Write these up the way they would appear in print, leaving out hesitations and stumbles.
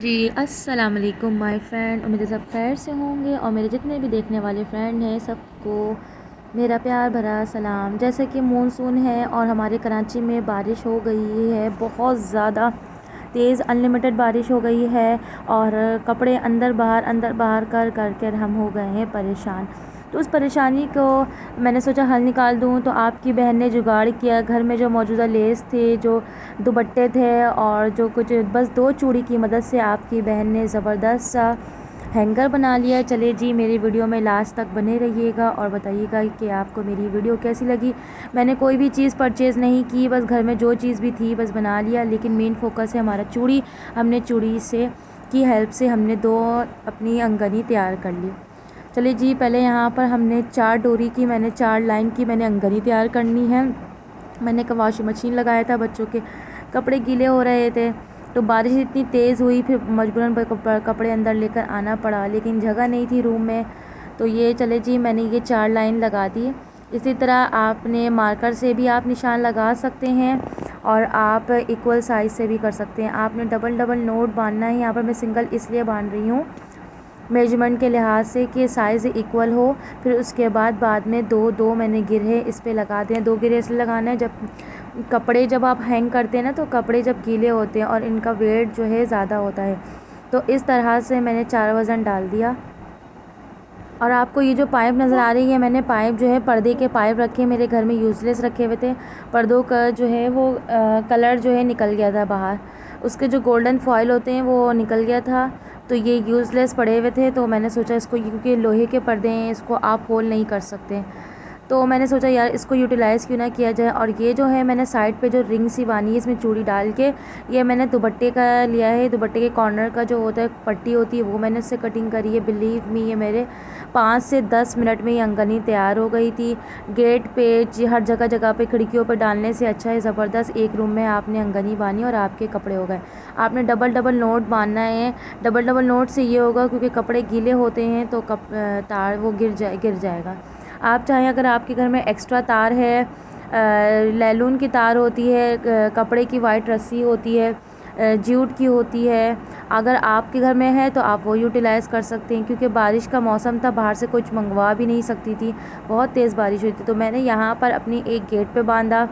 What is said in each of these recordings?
जी अस्सलाम वालेकुम my friend. उम्मीद है सब खैर से होंगे और मेरे जितने भी देखने वाले फ्रेंड हैं सबको मेरा प्यार भरा सलाम। जैसे कि मानसून है और हमारे कराची में बारिश हो गई है, बहुत ज़्यादा तेज़ अनलिमिटेड बारिश हो गई है और कपड़े अंदर बाहर कर कर कर हम हो गए हैं परेशान। तो उस परेशानी को मैंने सोचा हल निकाल दूँ, तो आपकी बहन ने जुगाड़ किया। घर में जो मौजूदा लेस थे, जो दुपट्टे थे और जो कुछ बस दो चूड़ी की मदद से आपकी बहन ने ज़बरदस्त सा हैंगर बना लिया। चले जी, मेरी वीडियो में लास्ट तक बने रहिएगा और बताइएगा कि आपको मेरी वीडियो कैसी लगी। मैंने कोई भी चीज़ परचेज़ नहीं की, बस घर में जो चीज़ भी थी बस बना लिया, लेकिन मेन फोकस है हमारा चूड़ी। हमने चूड़ी से की हेल्प से हमने दो अपनी अंगनी तैयार कर ली। चलिए जी, पहले यहाँ पर हमने 4 डोरी की, मैंने 4 लाइन की मैंने अंगनी तैयार करनी है। मैंने एक वॉशिंग मशीन लगाया था, बच्चों के कपड़े गीले हो रहे थे तो बारिश इतनी तेज़ हुई, फिर मजबूरन कपड़े अंदर लेकर आना पड़ा, लेकिन जगह नहीं थी रूम में। तो ये चले जी, मैंने ये 4 लाइन लगा दी। इसी तरह आपने मार्कर से भी आप निशान लगा सकते हैं और आप इक्वल साइज़ से भी कर सकते हैं। आपने डबल डबल नोट बांधना है। यहाँ पर मैं सिंगल इसलिए बांध रही हूँ मेजरमेंट के लिहाज से कि साइज़ इक्वल हो। फिर उसके बाद में दो दो मैंने गिरहे इस पे लगा दिए। 2 गिरहे इसलिए लगाना है, जब आप हैंग करते हैं ना, तो कपड़े जब गीले होते हैं और इनका वेट जो है ज़्यादा होता है, तो इस तरह से मैंने 4 वज़न डाल दिया। और आपको ये जो पाइप नज़र आ रही है, मैंने पाइप जो है पर्दे के पाइप रखे, मेरे घर में यूज़लेस रखे हुए थे। पर्दों का जो है वो कलर जो है निकल गया था बाहर, उसके जो गोल्डन फॉयल होते हैं वो निकल गया था, तो ये यूज़लेस पड़े हुए थे। तो मैंने सोचा इसको, क्योंकि लोहे के पर्दे हैं, इसको आप होल नहीं कर सकते, तो मैंने सोचा यार इसको यूटिलाइज़ क्यों ना किया जाए। और ये जो है मैंने साइड पे जो रिंग सी बानी है इसमें चूड़ी डाल के, ये मैंने दुपट्टे का लिया है। दुपट्टे के कॉर्नर का जो होता है पट्टी होती है वो मैंने उससे कटिंग करी है। बिलीव मी, ये मेरे 5 से 10 मिनट में ये अंगनी तैयार हो गई थी। गेट पे हर जगह जगह पे खिड़कियों पर डालने से अच्छा है ज़बरदस्त। एक रूम में आपने अंगनी बानी और आपके कपड़े हो गए। आपने डबल डबल नोट बांधना है। डबल डबल नोट से ये होगा क्योंकि कपड़े गीले होते हैं तो तार वो गिर जाएगा। आप चाहें, अगर आपके घर में एक्स्ट्रा तार है, लैलून की तार होती है, कपड़े की वाइट रस्सी होती है, जूट की होती है, अगर आपके घर में है तो आप वो यूटिलाइज़ कर सकते हैं। क्योंकि बारिश का मौसम था, बाहर से कुछ मंगवा भी नहीं सकती थी, बहुत तेज़ बारिश हुई थी। तो मैंने यहाँ पर अपनी एक गेट पे बांधा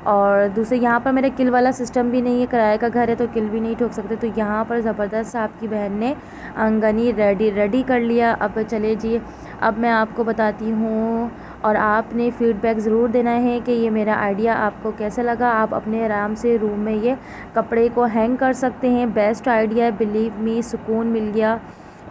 और दूसरे यहाँ पर मेरा किल वाला सिस्टम भी नहीं है, किराए का घर है तो किल भी नहीं ठोक सकते। तो यहाँ पर ज़बरदस्त आपकी बहन ने अंगनी रेडी कर लिया। अब चले जी, अब मैं आपको बताती हूँ और आपने फ़ीडबैक ज़रूर देना है कि ये मेरा आइडिया आपको कैसा लगा। आप अपने आराम से रूम में ये कपड़े को हैंग कर सकते हैं। बेस्ट आइडिया है, बिलीव मी, सुकून मिल गया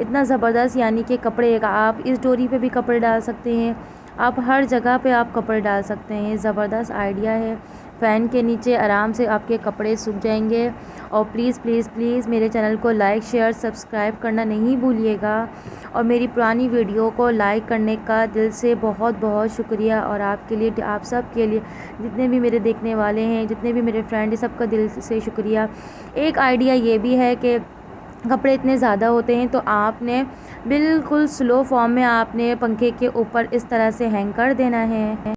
इतना ज़बरदस्त। यानी कि कपड़े आप इस डोरी पे भी कपड़े डाल सकते हैं, आप हर जगह पे आप कपड़े डाल सकते हैं। ज़बरदस्त आइडिया है। फ़ैन के नीचे आराम से आपके कपड़े सूख जाएंगे। और प्लीज़ प्लीज़ प्लीज़ मेरे चैनल को लाइक शेयर सब्सक्राइब करना नहीं भूलिएगा और मेरी पुरानी वीडियो को लाइक करने का दिल से बहुत बहुत शुक्रिया। और आपके लिए, आप सब के लिए, जितने भी मेरे देखने वाले हैं, जितने भी मेरे फ्रेंड हैं, सबका दिल से शुक्रिया। एक आइडिया ये भी है कि कपड़े इतने ज़्यादा होते हैं तो आपने बिल्कुल स्लो फॉर्म में आपने पंखे के ऊपर इस तरह से हैंग कर देना है।